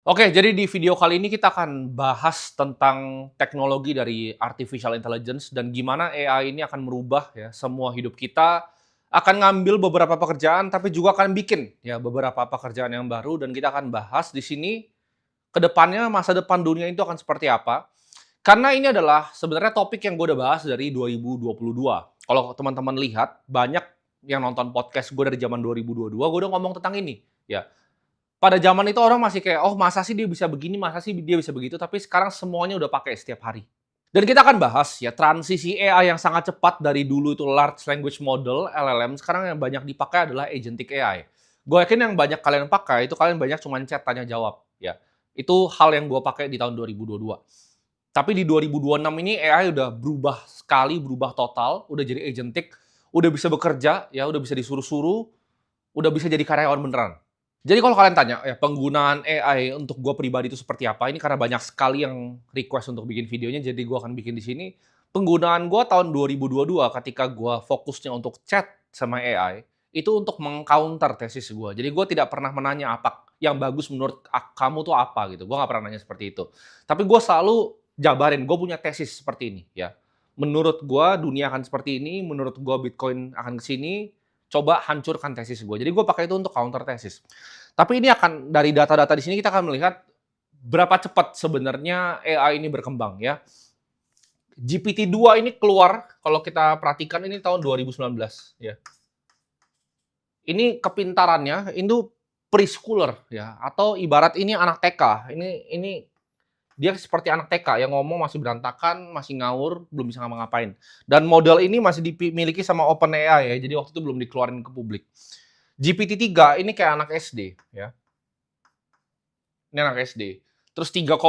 Oke, jadi di video kali ini kita akan bahas tentang teknologi dari artificial intelligence dan gimana AI ini akan merubah ya semua hidup kita, akan ngambil beberapa pekerjaan tapi juga akan bikin ya beberapa pekerjaan yang baru dan kita akan bahas di sini ke depannya masa depan dunia itu akan seperti apa. Karena ini adalah sebenarnya topik yang gue udah bahas dari 2022. Kalau teman-teman lihat banyak yang nonton podcast gue dari zaman 2022, gue udah ngomong tentang ini ya. Pada zaman itu orang masih kayak, "Oh, masa sih dia bisa begini, masa sih dia bisa begitu?" Tapi sekarang semuanya udah pakai setiap hari. Dan kita akan bahas ya transisi AI yang sangat cepat dari dulu itu large language model, LLM, sekarang yang banyak dipakai adalah agentic AI. Gue yakin yang banyak kalian pakai itu kalian banyak cuman chat tanya jawab ya. Itu hal yang gue pakai di tahun 2022. Tapi di 2026 ini AI udah berubah sekali, berubah total, udah jadi agentic, udah bisa bekerja ya, udah bisa disuruh-suruh, udah bisa jadi karyawan beneran. Jadi kalau kalian tanya, ya penggunaan AI untuk gue pribadi itu seperti apa, ini karena banyak sekali yang request untuk bikin videonya, jadi gue akan bikin di sini. Penggunaan gue tahun 2022 ketika gue fokusnya untuk chat sama AI, itu untuk meng-counter tesis gue. Jadi gue tidak pernah menanya apa yang bagus menurut kamu tuh apa gitu. Gue nggak pernah nanya seperti itu. Tapi gue selalu jabarin, gue punya tesis seperti ini ya. Menurut gue dunia akan seperti ini, menurut gue Bitcoin akan ke sini, coba hancurkan tesis gue. Jadi gue pakai itu untuk counter tesis. Tapi ini akan dari data-data di sini kita akan melihat berapa cepat sebenarnya AI ini berkembang ya. GPT-2 ini keluar kalau kita perhatikan ini tahun 2019 ya. Ini kepintarannya itu preschooler ya atau ibarat ini anak TK. Ini dia seperti anak TK yang ngomong masih berantakan, masih ngawur, belum bisa ngapa-ngapain. Dan model ini masih dimiliki sama OpenAI ya. Jadi waktu itu belum dikeluarin ke publik. GPT-3 ini kayak anak SD ya. Ini anak SD. Terus 3,5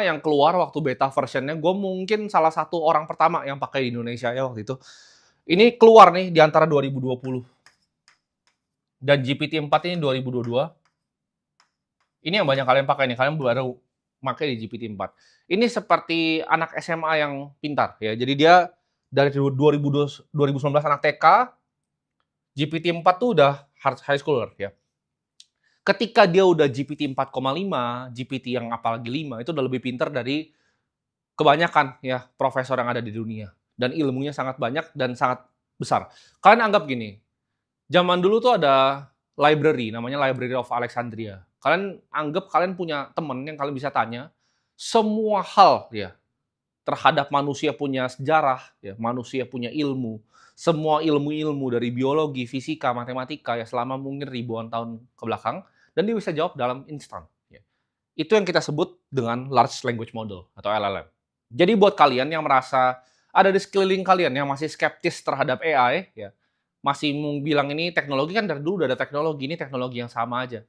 yang keluar waktu beta version-nya, gue mungkin salah satu orang pertama yang pakai di Indonesia ya waktu itu. Ini keluar nih di antara 2020 dan GPT-4 ini 2022. Ini yang banyak kalian pakai nih, kalian baru pakai di GPT-4. Ini seperti anak SMA yang pintar ya. Jadi dia dari 2019 anak TK, GPT-4 tuh udah high schooler ya. Ketika dia udah GPT 4,5, GPT yang apalagi 5, itu udah lebih pintar dari kebanyakan ya profesor yang ada di dunia. Dan ilmunya sangat banyak dan sangat besar. Kalian anggap gini, zaman dulu tuh ada library, namanya Library of Alexandria. Kalian anggap kalian punya temen yang kalian bisa tanya, semua hal ya, terhadap manusia punya sejarah, ya, manusia punya ilmu, semua ilmu-ilmu dari biologi, fisika, matematika ya selama mungkin ribuan tahun ke belakang, dan dia bisa jawab dalam instan. Ya. Itu yang kita sebut dengan large language model atau LLM. Jadi buat kalian yang merasa ada di sekeliling kalian yang masih skeptis terhadap AI, ya, masih mau bilang ini teknologi kan dari dulu udah ada teknologi, ini teknologi yang sama aja.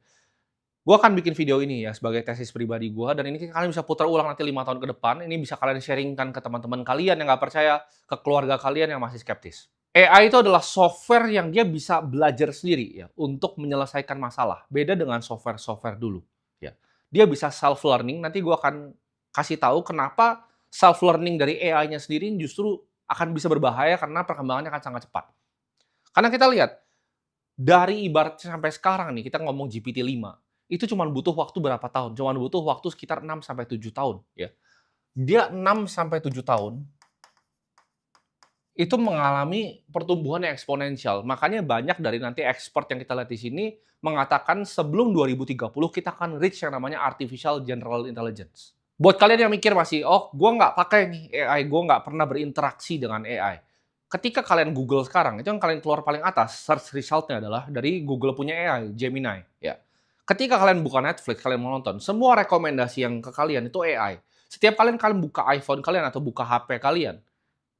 Gue akan bikin video ini ya sebagai tesis pribadi gue dan ini kalian bisa putar ulang nanti 5 tahun ke depan. Ini bisa kalian sharingkan ke teman-teman kalian yang nggak percaya, ke keluarga kalian yang masih skeptis. AI itu adalah software yang dia bisa belajar sendiri ya untuk menyelesaikan masalah. Beda dengan software-software dulu. Ya, dia bisa self learning. Nanti gue akan kasih tahu kenapa self learning dari AI-nya sendiri justru akan bisa berbahaya karena perkembangannya akan sangat cepat. Karena kita lihat dari ibaratnya sampai sekarang nih, kita ngomong GPT-5, itu cuma butuh waktu berapa tahun? Cuma butuh waktu sekitar 6 sampai 7 tahun, ya. Dia 6 sampai 7 tahun, itu mengalami pertumbuhan yang eksponensial. Makanya banyak dari nanti expert yang kita lihat di sini, mengatakan sebelum 2030 kita akan reach yang namanya artificial general intelligence. Buat kalian yang mikir masih, "Oh, gue nggak pakai nih AI, gue nggak pernah berinteraksi dengan AI." Ketika kalian Google sekarang, itu yang kalian keluar paling atas, search result-nya adalah dari Google punya AI, Gemini, ya. Ketika kalian buka Netflix, kalian mau nonton, semua rekomendasi yang ke kalian itu AI. Setiap kalian buka iPhone kalian atau buka HP kalian,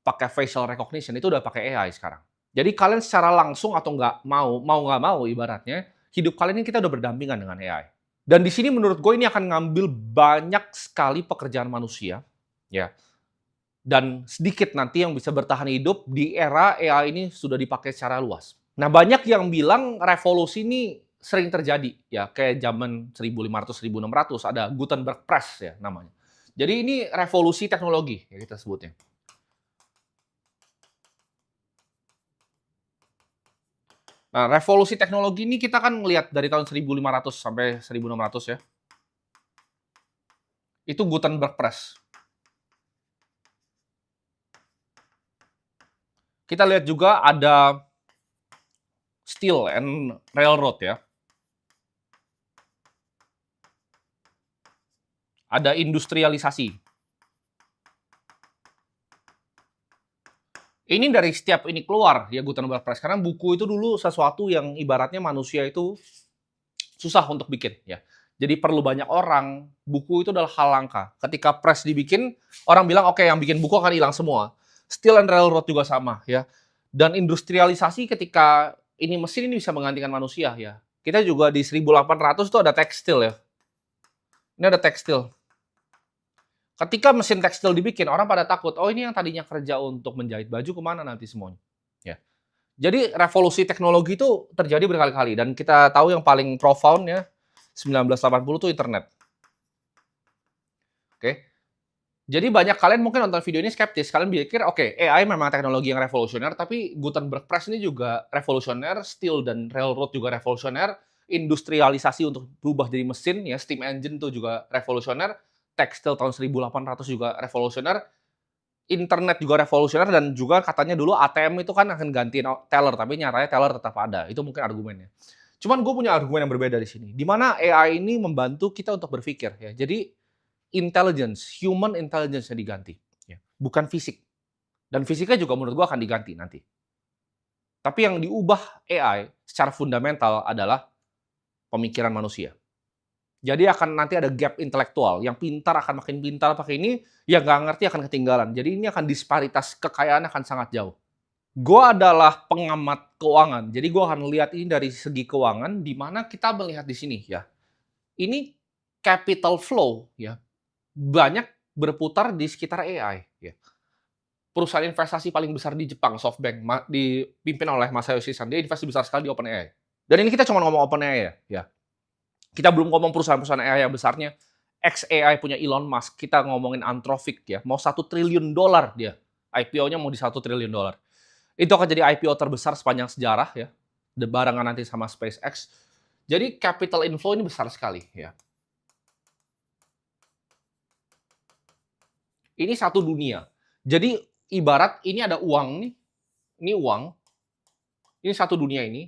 pakai facial recognition, itu udah pakai AI sekarang. Jadi kalian secara langsung atau mau nggak mau ibaratnya, hidup kalian ini kita udah berdampingan dengan AI. Dan di sini menurut gue ini akan ngambil banyak sekali pekerjaan manusia, ya. Dan sedikit nanti yang bisa bertahan hidup di era AI ini sudah dipakai secara luas. Nah, banyak yang bilang revolusi ini sering terjadi, ya, kayak zaman 1500, 1600 ada Gutenberg Press ya namanya. Jadi ini revolusi teknologi ya kita sebutnya. Nah, revolusi teknologi ini kita kan ngelihat dari tahun 1500 sampai 1600 ya. Itu Gutenberg Press. Kita lihat juga ada Steel and Railroad ya. Ada industrialisasi. Ini dari setiap ini keluar ya Gutenberg Press, karena buku itu dulu sesuatu yang ibaratnya manusia itu susah untuk bikin ya. Jadi perlu banyak orang, buku itu adalah hal langka. Ketika press dibikin, orang bilang oke, yang bikin buku akan hilang semua. Steel and Railroad juga sama ya. Dan industrialisasi ketika ini mesin ini bisa menggantikan manusia ya. Kita juga di 1800 itu ada tekstil ya. Ini ada tekstil. Ketika mesin tekstil dibikin, orang pada takut, oh ini yang tadinya kerja untuk menjahit baju kemana nanti semuanya. Ya. Jadi revolusi teknologi itu terjadi berkali-kali, dan kita tahu yang paling profound ya, 1980 itu internet. Oke. Jadi banyak kalian mungkin nonton video ini skeptis, kalian pikir oke, AI memang teknologi yang revolusioner, tapi Gutenberg Press ini juga revolusioner, steel dan railroad juga revolusioner, industrialisasi untuk berubah jadi mesin ya, steam engine itu juga revolusioner, tekstil tahun 1800 juga revolusioner, internet juga revolusioner, dan juga katanya dulu ATM itu kan akan gantiin teller, tapi nyatanya teller tetap ada. Itu mungkin argumennya. Cuman gue punya argumen yang berbeda di sini. Di mana AI ini membantu kita untuk berpikir ya. Jadi intelligence, human intelligence yang diganti, ya. Bukan fisik. Dan fisiknya juga menurut gue akan diganti nanti. Tapi yang diubah AI secara fundamental adalah pemikiran manusia. Jadi akan nanti ada gap intelektual, yang pintar akan makin pintar pakai ini, yang nggak ngerti akan ketinggalan. Jadi ini akan disparitas kekayaan akan sangat jauh. Gue adalah pengamat keuangan, jadi gue akan lihat ini dari segi keuangan, di mana kita melihat di sini ya. Ini capital flow ya, banyak berputar di sekitar AI ya. Perusahaan investasi paling besar di Jepang, SoftBank, dipimpin oleh Masayoshi Son, dia investasi besar sekali di OpenAI. Dan ini kita cuma ngomong OpenAI ya. Kita belum ngomong perusahaan-perusahaan AI yang besarnya. XAI punya Elon Musk, kita ngomongin Anthropic ya, mau $1 triliun dia. IPO-nya mau di $1 triliun. Itu akan jadi IPO terbesar sepanjang sejarah ya, barengan nanti sama SpaceX. Jadi capital inflow ini besar sekali ya. Ini satu dunia. Jadi ibarat ini ada uang nih, ini uang, ini satu dunia ini,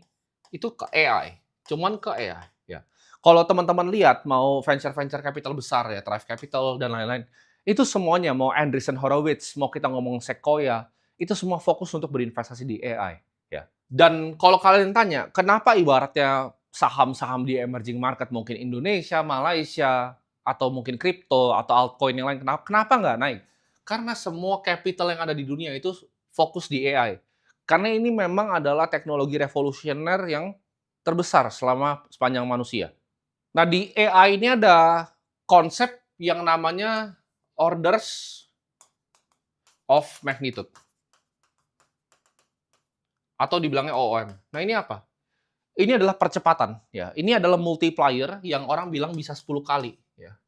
itu ke AI, cuman ke AI. Kalau teman-teman lihat mau venture capital besar ya, Thrive Capital dan lain-lain, itu semuanya mau Andreessen Horowitz, mau kita ngomong Sequoia, itu semua fokus untuk berinvestasi di AI ya. Dan kalau kalian tanya, kenapa ibaratnya saham-saham di emerging market mungkin Indonesia, Malaysia, atau mungkin kripto atau altcoin yang lain, kenapa nggak naik? Karena semua capital yang ada di dunia itu fokus di AI. Karena ini memang adalah teknologi revolusioner yang terbesar sepanjang manusia. Nah, di AI ini ada konsep yang namanya orders of magnitude. Atau dibilangnya OOM. Nah, ini apa? Ini adalah percepatan. Ya. Ini adalah multiplier yang orang bilang bisa 10 kali. Ya.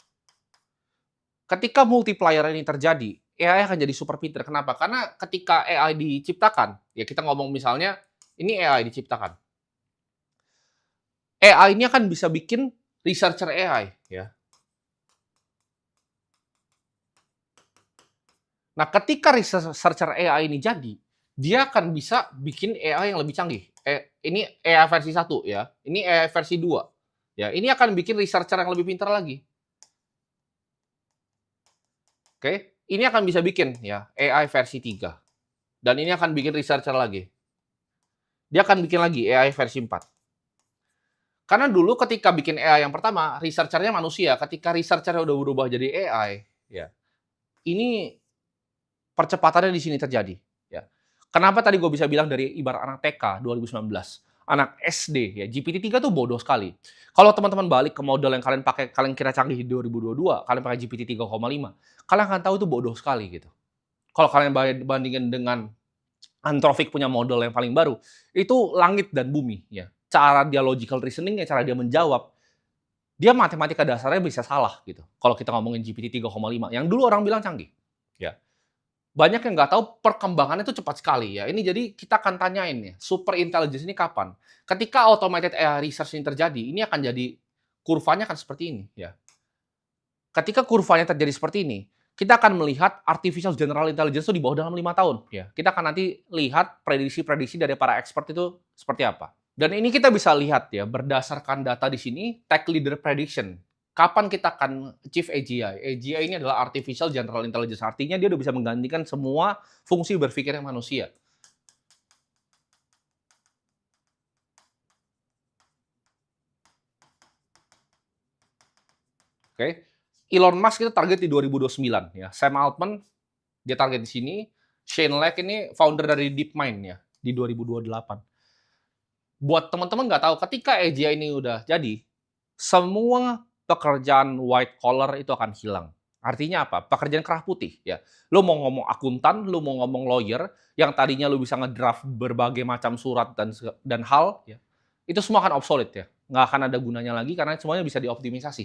Ketika multiplier ini terjadi, AI akan jadi super pinter. Kenapa? Karena ketika AI diciptakan, ya kita ngomong misalnya, ini AI diciptakan. AI ini akan bisa bikin researcher AI ya. Nah, ketika researcher AI ini jadi, dia akan bisa bikin AI yang lebih canggih. Ini AI versi 1 ya. Ini AI versi 2. Ya, ini akan bikin researcher yang lebih pintar lagi. Oke, ini akan bisa bikin ya AI versi 3. Dan ini akan bikin researcher lagi. Dia akan bikin lagi AI versi 4. Karena dulu ketika bikin AI yang pertama, researcher-nya manusia. Ketika researcher-nya udah berubah jadi AI, ya. Ini percepatannya di sini terjadi, ya. Kenapa tadi gue bisa bilang dari ibarat anak TK 2019, anak SD ya, GPT-3 tuh bodoh sekali. Kalau teman-teman balik ke model yang kalian pakai, kalian kira canggih di 2022, kalian pakai GPT 3,5, kalian akan tahu itu bodoh sekali gitu. Kalau kalian bandingin dengan Anthropic punya model yang paling baru, itu langit dan bumi ya. Cara dia logical reasoning-nya, cara dia menjawab, dia matematika dasarnya bisa salah gitu. Kalau kita ngomongin GPT 3,5, yang dulu orang bilang canggih, ya. Banyak yang nggak tahu perkembangannya itu cepat sekali ya. Ini jadi kita akan tanyain ya, super intelligence ini kapan? Ketika automated AI research ini terjadi, ini akan jadi kurvanya akan seperti ini ya. Ketika kurvanya terjadi seperti ini, kita akan melihat artificial general intelligence itu di bawah dalam 5 tahun, ya. Kita akan nanti lihat prediksi-prediksi dari para expert itu seperti apa. Dan ini kita bisa lihat ya, berdasarkan data di sini, tech leader prediction. Kapan kita akan achieve AGI? AGI ini adalah artificial general intelligence. Artinya dia udah bisa menggantikan semua fungsi berpikirnya manusia. Oke. Elon Musk itu target di 2029 ya. Sam Altman dia target di sini. Shane Lack ini founder dari DeepMind ya di 2028. Buat teman-teman nggak tahu, ketika AGI ini udah jadi, semua pekerjaan white collar itu akan hilang. Artinya apa? Pekerjaan kerah putih ya. Lu mau ngomong akuntan, lu mau ngomong lawyer, yang tadinya lu bisa ngedraft berbagai macam surat dan hal ya, itu semua akan obsolete ya. Nggak akan ada gunanya lagi karena semuanya bisa dioptimisasi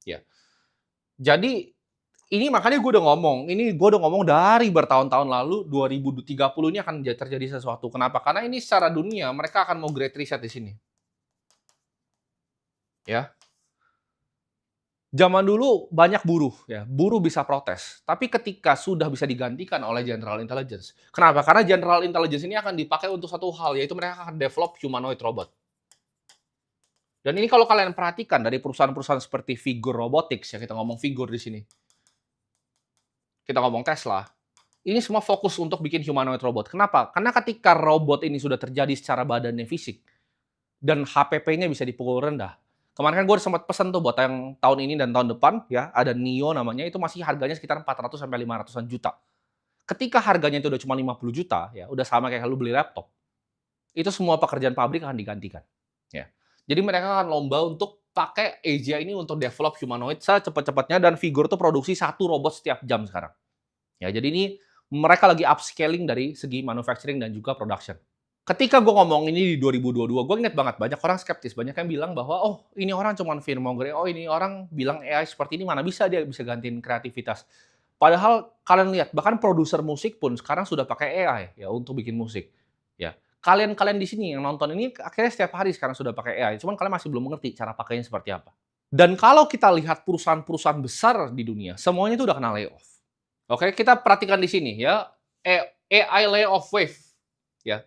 ya. Jadi ini makanya gue udah ngomong dari bertahun-tahun lalu 2030 ini akan terjadi sesuatu. Kenapa? Karena ini secara dunia mereka akan mau great reset di sini. Ya. Zaman dulu banyak buruh ya, buruh bisa protes. Tapi ketika sudah bisa digantikan oleh general intelligence. Kenapa? Karena general intelligence ini akan dipakai untuk satu hal, yaitu mereka akan develop humanoid robot. Dan ini kalau kalian perhatikan dari perusahaan-perusahaan seperti Figure Robotics ya, kita ngomong Figure di sini. Kita ngomong Tesla, ini semua fokus untuk bikin humanoid robot. Kenapa? Karena ketika robot ini sudah terjadi secara badannya fisik, dan HPP-nya bisa dipukul rendah. Kemarin kan gue sempat pesan tuh buat yang tahun ini dan tahun depan, ya ada Nio namanya, itu masih harganya sekitar 400 sampai 500-an juta. Ketika harganya itu udah cuma 50 juta, ya udah sama kayak lu beli laptop, itu semua pekerjaan pabrik akan digantikan. Ya. Jadi mereka akan lomba untuk pakai AGI ini untuk develop humanoid secepat-cepatnya, dan Figure tuh produksi satu robot setiap jam sekarang. Ya, jadi ini mereka lagi upscaling dari segi manufacturing dan juga production. Ketika gue ngomong ini di 2022, gue inget banget banyak orang skeptis, banyak yang bilang bahwa, oh ini orang cuma fearmonger, oh ini orang bilang AI seperti ini, mana bisa dia bisa gantiin kreativitas. Padahal kalian lihat, bahkan produser musik pun sekarang sudah pakai AI ya untuk bikin musik. Ya, kalian di sini yang nonton ini akhirnya setiap hari sekarang sudah pakai AI, cuman kalian masih belum mengerti cara pakainya seperti apa. Dan kalau kita lihat perusahaan-perusahaan besar di dunia, semuanya itu udah kena layoff. Oke, kita perhatikan di sini ya, AI layoff wave ya.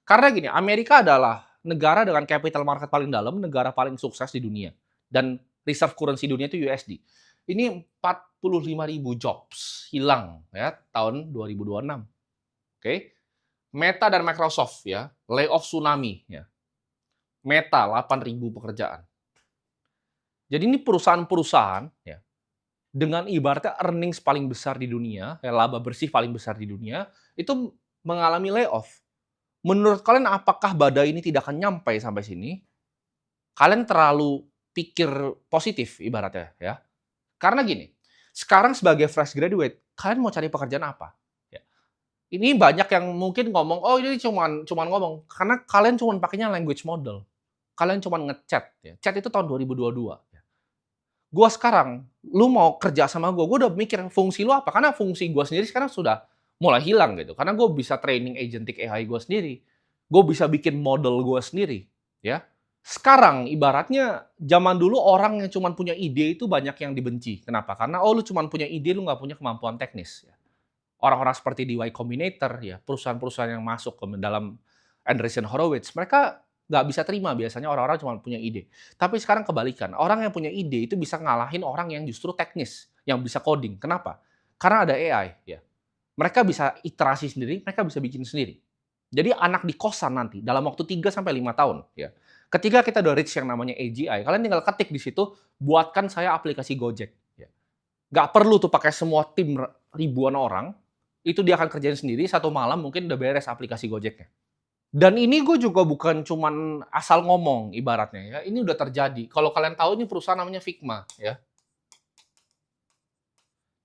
Karena gini, Amerika adalah negara dengan capital market paling dalam, negara paling sukses di dunia. Dan reserve currency dunia itu USD. Ini 45.000 jobs hilang ya tahun 2026. Oke. Meta dan Microsoft ya, layoff tsunami ya. Meta 8.000 pekerjaan. Jadi ini perusahaan-perusahaan ya dengan ibaratnya earnings paling besar di dunia, ya laba bersih paling besar di dunia, itu mengalami layoff. Menurut kalian apakah badai ini tidak akan nyampe sampai sini? Kalian terlalu pikir positif ibaratnya ya. Karena gini, sekarang sebagai fresh graduate, kalian mau cari pekerjaan apa? Ya. Ini banyak yang mungkin ngomong, oh ini cuman ngomong, karena kalian cuman pakainya language model. Kalian cuman ngechat ya. Chat itu tahun 2022. Gua sekarang, lu mau kerja sama gua udah mikir fungsi lu apa, karena fungsi gua sendiri sekarang sudah mulai hilang gitu, karena gue bisa training agentic AI gue sendiri, gue bisa bikin model gue sendiri, ya. Sekarang ibaratnya zaman dulu orang yang cuma punya ide itu banyak yang dibenci. Kenapa? Karena oh lu cuma punya ide, lu nggak punya kemampuan teknis. Ya. Orang-orang seperti di Y Combinator, ya perusahaan-perusahaan yang masuk ke dalam Andreessen Horowitz, mereka nggak bisa terima biasanya orang-orang cuma punya ide. Tapi sekarang kebalikan, orang yang punya ide itu bisa ngalahin orang yang justru teknis, yang bisa coding. Kenapa? Karena ada AI, ya. Mereka bisa iterasi sendiri, mereka bisa bikin sendiri. Jadi anak di kosan nanti dalam waktu 3 sampai 5 tahun ya. Ketika kita udah reach yang namanya AGI, kalian tinggal ketik di situ, buatkan saya aplikasi Gojek ya. Nggak perlu tuh pakai semua tim ribuan orang, itu dia akan kerjain sendiri, satu malam mungkin udah beres aplikasi Gojeknya. Dan ini gue juga bukan cuman asal ngomong ibaratnya ya, ini udah terjadi. Kalau kalian tahu ini perusahaan namanya Figma ya.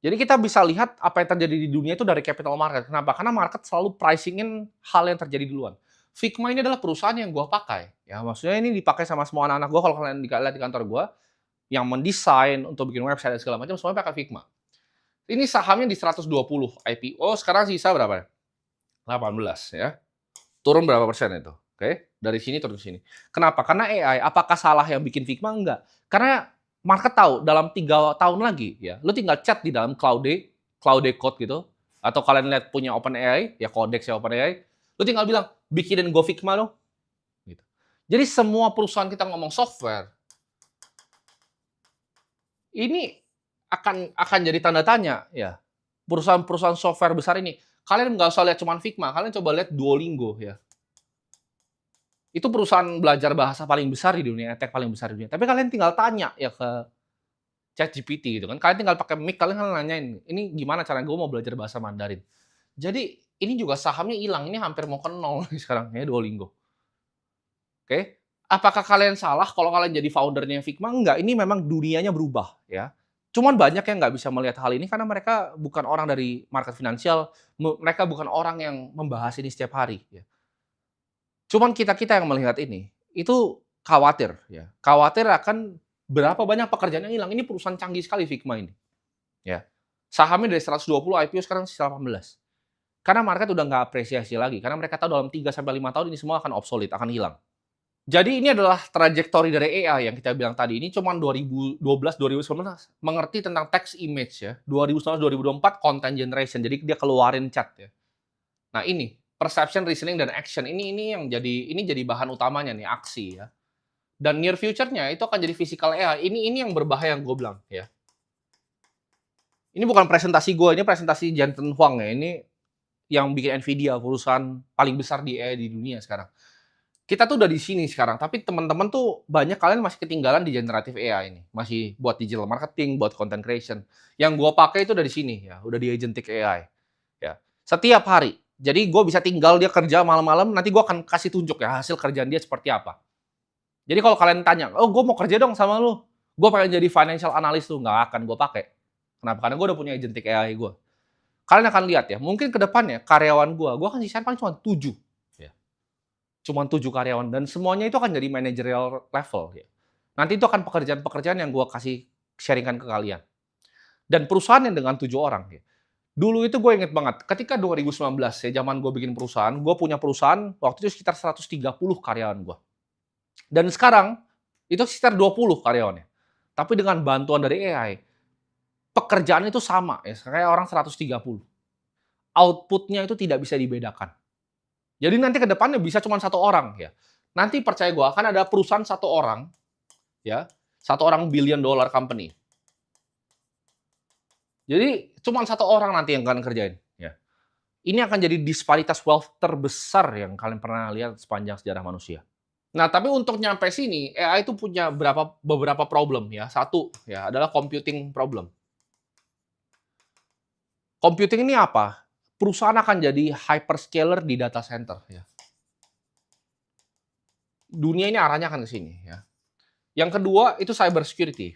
Jadi kita bisa lihat apa yang terjadi di dunia itu dari capital market. Kenapa? Karena market selalu pricing-in hal yang terjadi duluan. Figma ini adalah perusahaan yang gue pakai. Ya, maksudnya ini dipakai sama semua anak-anak gue. Kalau kalian lihat di kantor gue, yang mendesain untuk bikin website dan segala macam, semuanya pakai Figma. Ini sahamnya di 120 IPO, sekarang sisa berapa? 18 ya. Turun berapa persen itu? Oke, dari sini turun ke sini. Kenapa? Karena AI. Apakah salah yang bikin Figma? Enggak. Karena market tahu dalam 3 tahun lagi ya, lu tinggal chat di dalam Claude Code gitu, atau kalian lihat punya OpenAI, ya Codex ya OpenAI, lu tinggal bilang, "Bikinin gue Figma dong." Gitu. Jadi semua perusahaan kita ngomong software, ini akan jadi tanda tanya ya. Perusahaan-perusahaan software besar ini, kalian nggak usah lihat cuman Figma, kalian coba lihat Duolingo ya. Itu perusahaan belajar bahasa paling besar di dunia, edtech paling besar di dunia. Tapi kalian tinggal tanya ya ke ChatGPT gitu kan. Kalian tinggal pakai mic, kalian kan nanyain, "Ini gimana caranya gue mau belajar bahasa Mandarin?" Jadi ini juga sahamnya hilang, ini hampir mau ke nol sekarang ya Duolingo. Oke. Apakah kalian salah kalau kalian jadi foundernya Figma? Enggak, ini memang dunianya berubah ya. Cuman banyak yang nggak bisa melihat hal ini karena mereka bukan orang dari market finansial, mereka bukan orang yang membahas ini setiap hari ya. Cuman kita-kita yang melihat ini, itu khawatir ya. Khawatir akan berapa banyak pekerjaan yang hilang. Ini perusahaan canggih sekali Figma ini, ya. Sahamnya dari 120 IPO sekarang sisa 18. Karena market udah nggak apresiasi lagi, karena mereka tahu dalam 3 sampai 5 tahun ini semua akan obsolete, akan hilang. Jadi ini adalah trajektori dari AI yang kita bilang tadi. Ini cuman 2012, 2019 mengerti tentang text image ya. 2019, 2024 content generation. Jadi dia keluarin chat ya. Nah ini perception, reasoning, dan action ini yang jadi bahan utamanya nih, aksi ya. Dan near future-nya itu akan jadi physical AI. Ini yang berbahaya yang gue bilang ya. Ini bukan presentasi gue, ini presentasi Jensen Huang ya. Ini yang bikin Nvidia, perusahaan paling besar di AI di dunia sekarang. Kita tuh udah di sini sekarang, tapi teman-teman tuh banyak kalian masih ketinggalan di generative AI ini. Masih buat digital marketing, buat content creation. Yang gue pakai itu udah di sini ya, udah di agentic AI. Ya. Setiap hari. Jadi gue bisa tinggal dia kerja malam-malam, nanti gue akan kasih tunjuk ya hasil kerjaan dia seperti apa. Jadi kalau kalian tanya, "Oh, gue mau kerja dong sama lu. Gue pengen jadi financial analyst tuh." Nggak akan gue pakai. Kenapa? Karena gue udah punya agentic AI gue. Kalian akan lihat ya, mungkin ke depannya karyawan gue akan sisain paling cuma 7. Ya. Cuma 7 karyawan. Dan semuanya itu akan jadi managerial level. Ya. Nanti itu akan pekerjaan-pekerjaan yang gue kasih sharingkan ke kalian. Dan perusahaan yang dengan 7 orang. Ya. Dulu itu gue inget banget, ketika 2019 ya, zaman gue bikin perusahaan, gue punya perusahaan, waktu itu sekitar 130 karyawan gue. Dan sekarang, itu sekitar 20 karyawannya. Tapi dengan bantuan dari AI, pekerjaan itu sama ya, kayak orang 130. Output-nya itu tidak bisa dibedakan. Jadi nanti ke depannya bisa cuma 1 orang ya. Nanti percaya gue akan ada perusahaan 1 orang ya, 1 orang billion dollar company. Jadi cuma 1 orang nanti yang akan kerjain ya. Ini akan jadi disparitas wealth terbesar yang kalian pernah lihat sepanjang sejarah manusia. Nah, tapi untuk nyampe sini, AI itu punya beberapa problem ya. Satu ya adalah computing problem. Computing ini apa? Perusahaan akan jadi hyperscaler di data center ya. Dunia ini arahnya akan ke sini ya. Yang kedua itu cyber security.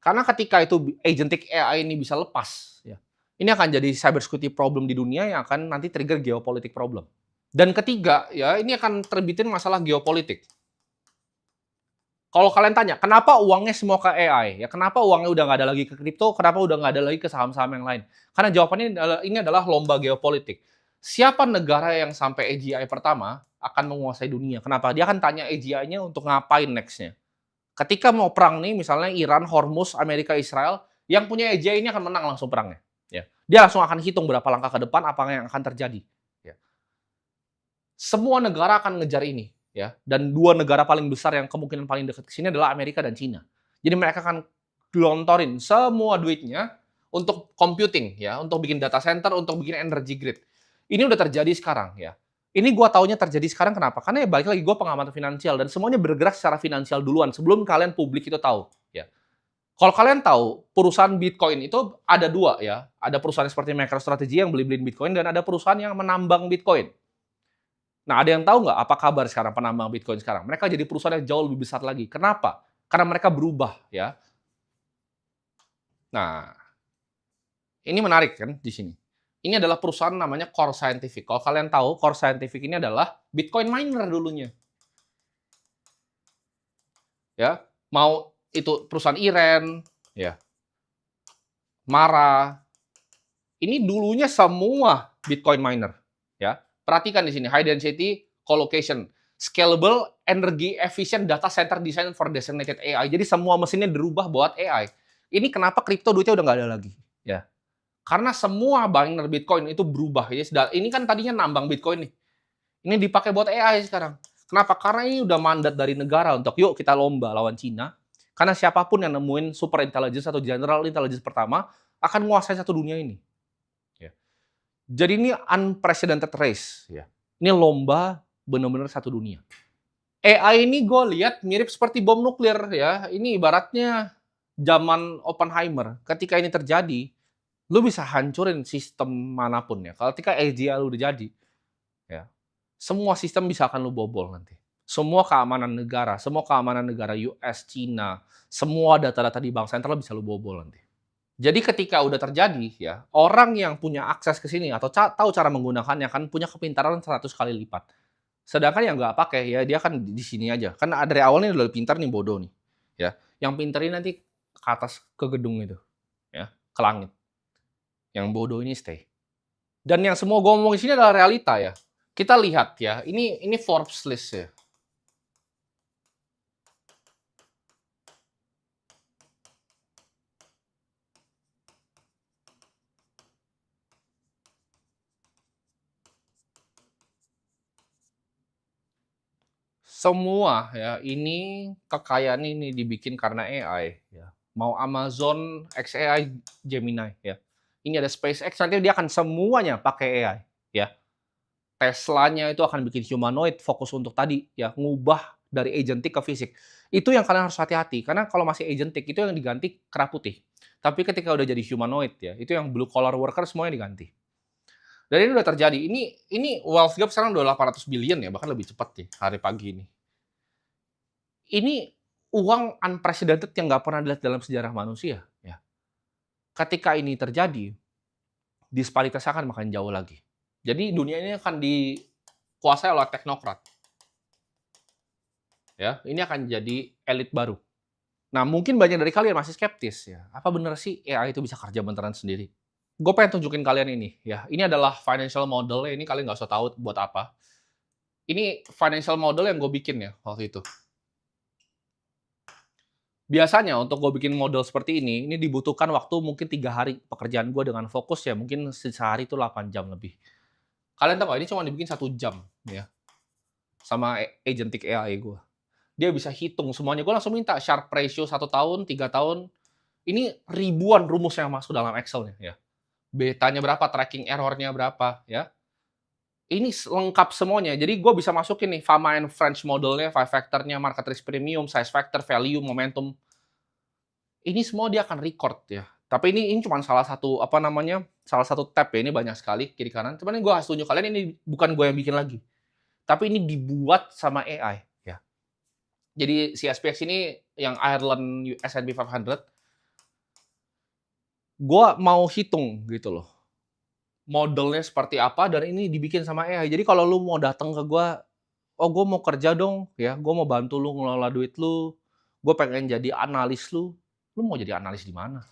Karena ketika itu agentic AI ini bisa lepas ya. Ini akan jadi cyber security problem di dunia yang akan nanti trigger geopolitik problem. Dan ketiga ya, ini akan terbitin masalah geopolitik. Kalau kalian tanya, kenapa uangnya semua ke AI? Ya, kenapa uangnya udah nggak ada lagi ke kripto? Kenapa udah nggak ada lagi ke saham-saham yang lain? Karena jawabannya ini adalah lomba geopolitik. Siapa negara yang sampai AGI pertama akan menguasai dunia? Kenapa? Dia akan tanya AGI-nya untuk ngapain next-nya. Ketika mau perang nih, misalnya Iran, Hormuz, Amerika, Israel, yang punya AGI ini akan menang langsung perangnya. Ya. Dia langsung akan hitung berapa langkah ke depan, apa yang akan terjadi. Ya. Semua negara akan ngejar ini. Ya, dan 2 negara paling besar yang kemungkinan paling dekat ke sini adalah Amerika dan Cina. Jadi mereka akan gelontorin semua duitnya untuk computing ya, untuk bikin data center, untuk bikin energy grid. Ini udah terjadi sekarang ya. Ini gua taunya terjadi sekarang kenapa? Karena ya balik lagi gua pengamat finansial dan semuanya bergerak secara finansial duluan sebelum kalian publik itu tahu ya. Kalau kalian tahu perusahaan Bitcoin itu ada 2 ya. Ada perusahaan seperti MicroStrategy yang beli-beliin Bitcoin dan ada perusahaan yang menambang Bitcoin. Nah, ada yang tahu nggak apa kabar sekarang penambang Bitcoin sekarang? Mereka jadi perusahaan yang jauh lebih besar lagi. Kenapa? Karena mereka berubah, ya. Nah, ini menarik kan di sini. Ini adalah perusahaan namanya Core Scientific. Kalau kalian tahu, Core Scientific ini adalah Bitcoin miner dulunya. Ya, mau itu perusahaan Iren, ya, Mara. Ini dulunya semua Bitcoin miner, ya. Perhatikan di sini, high density collocation. scalable, energy efficient data center design for designated AI. Jadi semua mesinnya dirubah buat AI. Ini kenapa kripto duitnya udah nggak ada lagi, ya. Karena semua miner Bitcoin itu berubah. Ya, ini kan tadinya nambang Bitcoin nih. Ini dipakai buat AI sekarang. Kenapa? Karena ini udah mandat dari negara untuk yuk kita lomba lawan Cina. Karena siapapun yang nemuin super intelligence atau general intelligence pertama akan menguasai satu dunia ini. Ya. Jadi ini unprecedented race. Ya. Ini lomba benar-benar satu dunia. AI ini gue lihat mirip seperti bom nuklir ya. Ini ibaratnya zaman Oppenheimer. Ketika ini terjadi, lu bisa hancurin sistem manapun ya. Kalau ketika AGI lu udah jadi, ya, semua sistem bisa akan lu bobol nanti. Semua keamanan negara US, Cina, semua data-data di bank sentral bisa lu bobol nanti. Jadi ketika udah terjadi ya, orang yang punya akses ke sini atau tahu cara menggunakannya kan punya kepintaran 100 kali lipat. Sedangkan yang nggak pakai ya dia kan di sini aja. Kan dari awalnya udah pintar nih bodoh nih. Ya, yang pintar ini nanti ke atas ke gedung itu, ya, ke langit. Yang bodoh ini stay. Dan yang semua gue ngomong di sini adalah realita ya. Kita lihat ya, ini Forbes list ya. Semua ya, ini kekayaan ini dibikin karena AI ya. Mau Amazon, xAI, Gemini ya. Ini ada SpaceX, nanti dia akan semuanya pakai AI ya. Teslanya itu akan bikin humanoid fokus untuk tadi ya, ngubah dari agentic ke fisik. Itu yang kalian harus hati-hati karena kalau masih agentic itu yang diganti kera putih. Tapi ketika udah jadi humanoid ya, itu yang blue collar worker semuanya diganti. Dan ini udah terjadi. Ini wealth gap sekarang udah 800 billion ya, bahkan lebih cepat nih hari pagi ini. Ini uang unprecedented yang nggak pernah dilihat dalam sejarah manusia ya. Ketika ini terjadi, disparitasnya akan makin jauh lagi. Jadi dunia ini akan dikuasai oleh teknokrat. Ya, ini akan jadi elit baru. Nah, mungkin banyak dari kalian masih skeptis ya. Apa benar sih AI itu bisa kerja beneran sendiri? Gue pengen tunjukin kalian ini ya. Ini adalah financial model. Ini kalian nggak usah tahu buat apa. Ini financial model yang gue bikin ya waktu itu. Biasanya untuk gue bikin model seperti ini dibutuhkan waktu mungkin 3 hari pekerjaan gue dengan fokus ya mungkin sehari itu 8 jam lebih. Kalian tahu nggak, ini cuma dibikin 1 jam ya sama agentic AI gue. Dia bisa hitung semuanya. Gue langsung minta Sharpe ratio 1 tahun, 3 tahun. Ini ribuan rumus yang masuk dalam Excel-nya ya. Betanya berapa, tracking error-nya berapa ya. Ini lengkap semuanya. Jadi gue bisa masukin nih Fama and French modelnya, 5 factor-nya, market risk premium, size factor, value, momentum. Ini semua dia akan record ya. Tapi ini cuma salah satu salah satu tab ya. Ini banyak sekali kiri kanan. Cuman ini gue harus tunjuk kalian ini bukan gue yang bikin lagi. Tapi ini dibuat sama AI ya. Jadi si SPX ini yang Ireland S&P 500. Gue mau hitung gitu loh. Modelnya seperti apa dan ini dibikin sama AI. Jadi kalau lu mau datang ke gue, oh gue mau kerja dong ya, gue mau bantu lu ngelola duit lu, gue pengen jadi analis lu mau jadi analis di mana?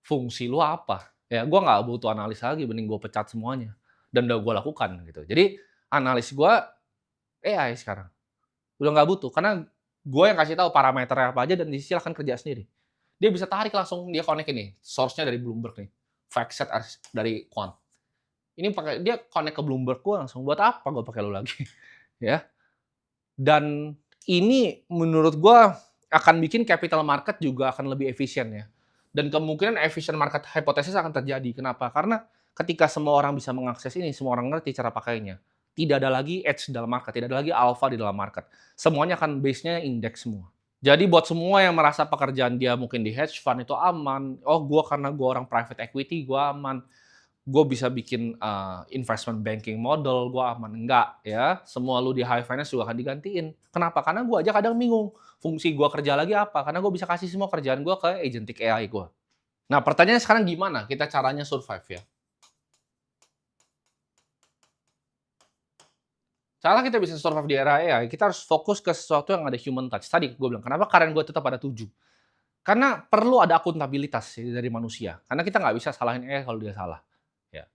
Fungsi lu apa? Ya gue nggak butuh analis lagi, mending gue pecat semuanya. Dan udah gue lakukan gitu. Jadi analis gue AI sekarang. Udah nggak butuh, karena gue yang kasih tahu parameternya apa aja dan silahkan kerja sendiri. Dia bisa tarik langsung, dia connect ini, source-nya dari Bloomberg nih, fact set dari quant. Ini pakai dia connect ke Bloomberg gue langsung, buat apa gue pakai lu lagi, ya? Dan ini menurut gue akan bikin capital market juga akan lebih efisien ya. Dan kemungkinan efficient market hypothesis akan terjadi. Kenapa? Karena ketika semua orang bisa mengakses ini, semua orang ngerti cara pakainya. Tidak ada lagi edge dalam market, tidak ada lagi alpha di dalam market. Semuanya akan base-nya indeks semua. Jadi buat semua yang merasa pekerjaan dia mungkin di hedge fund itu aman, oh karena gue orang private equity, gue aman. Gue bisa bikin investment banking model, gue aman. Enggak ya, semua lu di high finance juga akan digantiin. Kenapa? Karena gue aja kadang bingung, fungsi gue kerja lagi apa? Karena gue bisa kasih semua kerjaan gue ke agentic AI gue. Nah pertanyaannya sekarang gimana kita caranya survive ya? Cara kita bisa survive di era AI, kita harus fokus ke sesuatu yang ada human touch. Tadi gue bilang, kenapa karyan gue tetap ada 7? Karena perlu ada akuntabilitas dari manusia. Karena kita nggak bisa salahin AI kalau dia salah. Ya.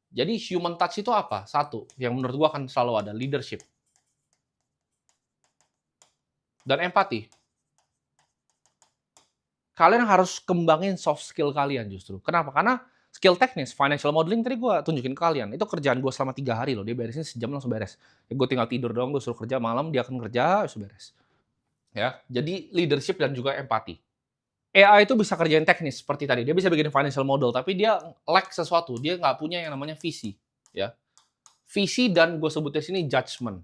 Jadi human touch itu apa? Satu, yang menurut gue akan selalu ada leadership. dan empati. Kalian harus kembangin soft skill kalian justru. Kenapa? Karena skill teknis, financial modeling tadi gue tunjukin ke kalian, itu kerjaan gue selama 3 hari loh, dia beresin sejam langsung beres. Ya gue tinggal tidur doang, gue suruh kerja malam, dia akan kerja, sudah beres. Ya, jadi leadership dan juga empati. AI itu bisa kerjain teknis seperti tadi, dia bisa bikin financial model, tapi dia lack sesuatu, dia nggak punya yang namanya visi. Ya, visi dan gue sebutnya sini judgment.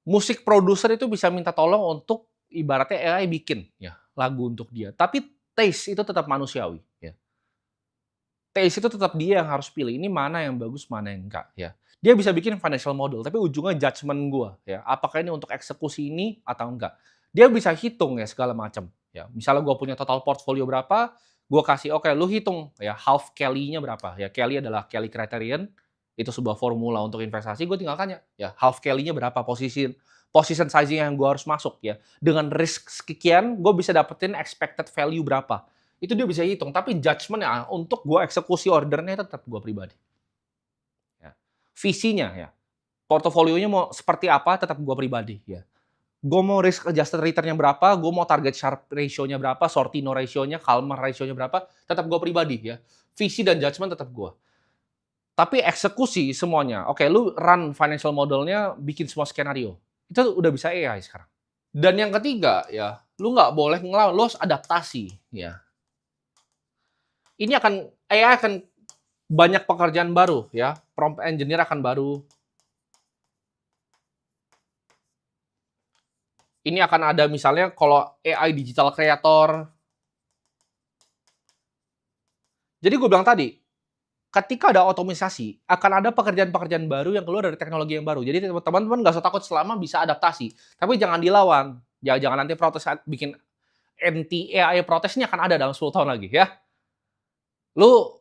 Musik produser itu bisa minta tolong untuk ibaratnya AI bikin ya lagu untuk dia, tapi taste itu tetap manusiawi ya. Taste itu tetap dia yang harus pilih, ini mana yang bagus, mana yang enggak ya. Dia bisa bikin financial model, tapi ujungnya judgement gua ya, apakah ini untuk eksekusi ini atau enggak. Dia bisa hitung ya segala macam ya. Misalnya gua punya total portfolio berapa, gua kasih, "Oke, lu hitung ya half Kelly-nya berapa." Ya, Kelly adalah Kelly Criterion, itu sebuah formula untuk investasi, gue tinggal tanya, ya half Kelly-nya berapa, position sizing yang gue harus masuk ya. Dengan risk sekian, gue bisa dapetin expected value berapa. Itu dia bisa hitung, tapi judgement-nya untuk gue eksekusi ordernya tetap gue pribadi. Ya. Visinya ya, portofolionya mau seperti apa tetap gue pribadi ya. Gue mau risk adjusted return-nya berapa, gue mau target Sharpe ratio-nya berapa, Sortino ratio-nya, Kalmar ratio-nya berapa, tetap gue pribadi ya. Visi dan judgement tetap gue. Tapi eksekusi semuanya, oke lu run financial modelnya, bikin semua skenario. Itu udah bisa AI sekarang. Dan yang ketiga ya, lu nggak boleh ngelawan, lu harus adaptasi ya. Ini AI akan banyak pekerjaan baru ya, prompt engineer akan baru. Ini akan ada misalnya kalau AI digital creator. Jadi gue bilang tadi, ketika ada otomisasi, akan ada pekerjaan-pekerjaan baru yang keluar dari teknologi yang baru. Jadi teman-teman nggak usah takut selama bisa adaptasi. Tapi jangan dilawan. Ya, jangan nanti protes bikin anti AI protes ini akan ada dalam 10 tahun lagi ya. Lu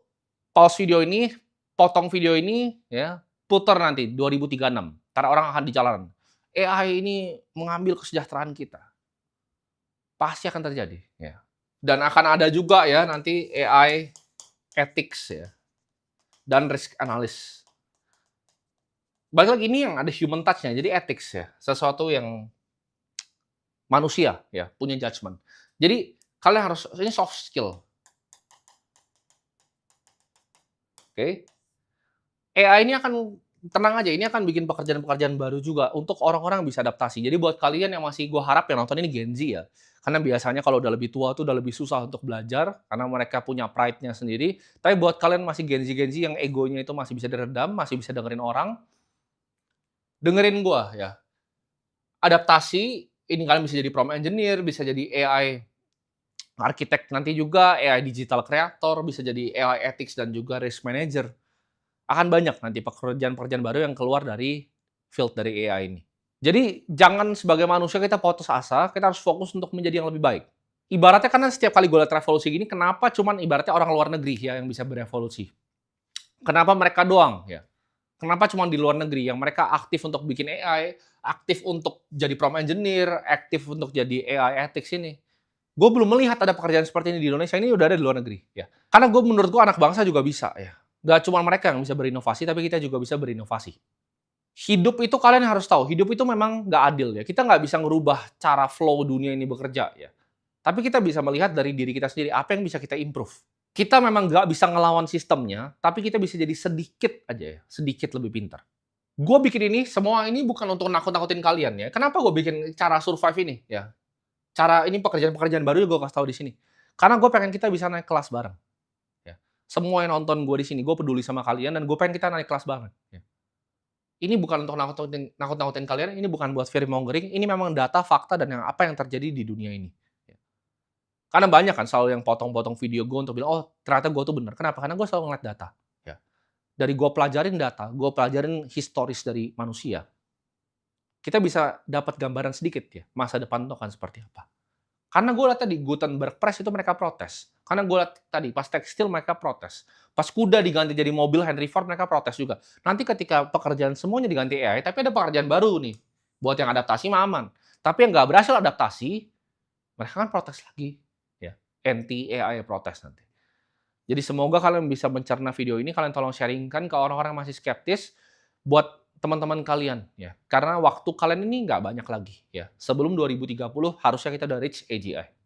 pause video ini, potong video ini, ya, putar nanti 2036. Entar orang akan di jalanan. AI ini mengambil kesejahteraan kita. Pasti akan terjadi, ya. Dan akan ada juga ya nanti AI ethics ya dan risk analysis. Balik lagi ini yang ada human touch-nya, jadi ethics ya, sesuatu yang manusia ya punya judgment. Jadi kalian harus ini soft skill. Oke. AI ini akan tenang aja, ini akan bikin pekerjaan-pekerjaan baru juga untuk orang-orang yang bisa adaptasi. Jadi buat kalian yang masih gue harap yang nonton ini Gen Z ya. Karena biasanya kalau udah lebih tua tuh udah lebih susah untuk belajar karena mereka punya pride-nya sendiri. Tapi buat kalian masih Gen Z yang egonya itu masih bisa diredam, masih bisa dengerin orang, dengerin gue ya. Adaptasi, ini kalian bisa jadi prompt engineer, bisa jadi AI arsitek nanti juga, AI digital creator, bisa jadi AI ethics dan juga risk manager. Akan banyak nanti pekerjaan-pekerjaan baru yang keluar dari field dari AI ini. Jadi jangan sebagai manusia kita putus asa, kita harus fokus untuk menjadi yang lebih baik. Ibaratnya karena setiap kali gue lihat revolusi gini, kenapa cuman ibaratnya orang luar negeri ya yang bisa berevolusi? Kenapa mereka doang ya? Kenapa cuma di luar negeri yang mereka aktif untuk bikin AI, aktif untuk jadi prompt engineer, aktif untuk jadi AI ethics ini? Gue belum melihat ada pekerjaan seperti ini di Indonesia, ini udah ada di luar negeri ya. Karena menurut gue anak bangsa juga bisa ya. Gak cuma mereka yang bisa berinovasi, tapi kita juga bisa berinovasi. Hidup itu kalian harus tahu, hidup itu memang nggak adil ya. Kita nggak bisa ngerubah cara flow dunia ini bekerja ya. Tapi kita bisa melihat dari diri kita sendiri, apa yang bisa kita improve. Kita memang nggak bisa ngelawan sistemnya, tapi kita bisa jadi sedikit aja ya, sedikit lebih pintar. Gue bikin ini, semua ini bukan untuk nakut-nakutin kalian ya. Kenapa gue bikin cara survive ini ya? Cara ini pekerjaan-pekerjaan baru gue kasih tahu di sini. Karena gue pengen kita bisa naik kelas bareng. Ya. Semua yang nonton gue di sini, gue peduli sama kalian dan gue pengen kita naik kelas bareng. Ya. Ini bukan untuk nakut-nakutin kalian, ini bukan buat fear mongering, ini memang data, fakta, dan apa yang terjadi di dunia ini. Ya. Karena banyak kan selalu yang potong-potong video gue untuk bilang, oh ternyata gue tuh bener. Kenapa? Karena gue selalu ngeliat data. Ya. Dari gue pelajarin data, gue pelajarin historis dari manusia, kita bisa dapat gambaran sedikit ya, masa depan itu akan seperti apa. Karena gue lihat tadi, Gutenberg Press itu mereka protes. Karena gue lihat tadi, pas tekstil mereka protes. Pas kuda diganti jadi mobil Henry Ford, mereka protes juga. Nanti ketika pekerjaan semuanya diganti AI, tapi ada pekerjaan baru nih. Buat yang adaptasi mah aman. Tapi yang nggak berhasil adaptasi, mereka kan protes lagi. Ya, anti-AI protes nanti. Jadi semoga kalian bisa mencerna video ini, kalian tolong sharingkan ke orang-orang yang masih skeptis, buat teman-teman kalian ya. Karena waktu kalian ini nggak banyak lagi ya. Sebelum 2030 harusnya kita udah reach AGI.